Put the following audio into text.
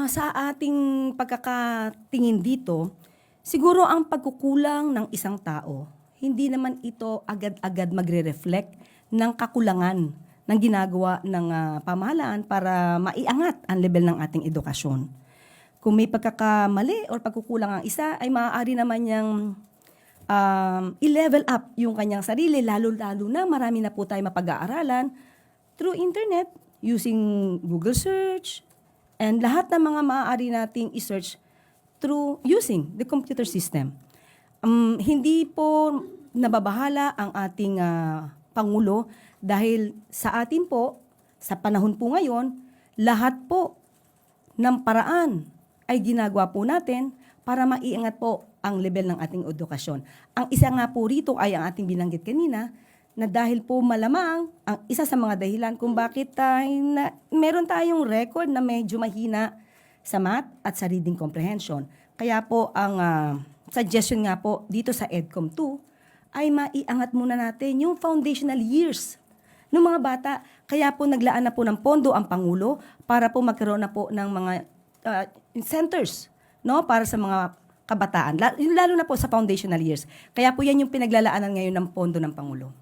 Sa ating pagkakatingin dito, siguro ang pagkukulang ng isang tao, hindi naman ito agad-agad magre-reflect ng kakulangan ng ginagawa ng pamahalaan para maiangat ang level ng ating edukasyon. Kung may pagkakamali or pagkukulang ang isa, ay maaari naman niyang i-level up yung kanyang sarili, lalo-lalo na marami na po tayo mapag-aaralan through internet, using Google search, and lahat ng mga maaari nating i-search through using the computer system. Hindi po nababahala ang ating Pangulo dahil sa atin po, sa panahon po ngayon, lahat po ng paraan ay ginagawa po natin para maiangat po ang level ng ating edukasyon. Ang isa nga po rito ay ang ating binanggit kanina, na dahil po malamang ang isa sa mga dahilan kung bakit meron tayong record na medyo mahina sa math at sa reading comprehension. Kaya po ang suggestion nga po dito sa EDCOM 2 ay maiangat muna natin yung foundational years ng mga bata. Kaya po naglaan na po ng pondo ang Pangulo para po magkaroon na po ng mga centers, no, para sa mga kabataan, lalo na po sa foundational years. Kaya po yan yung pinaglalaanan ngayon ng pondo ng Pangulo.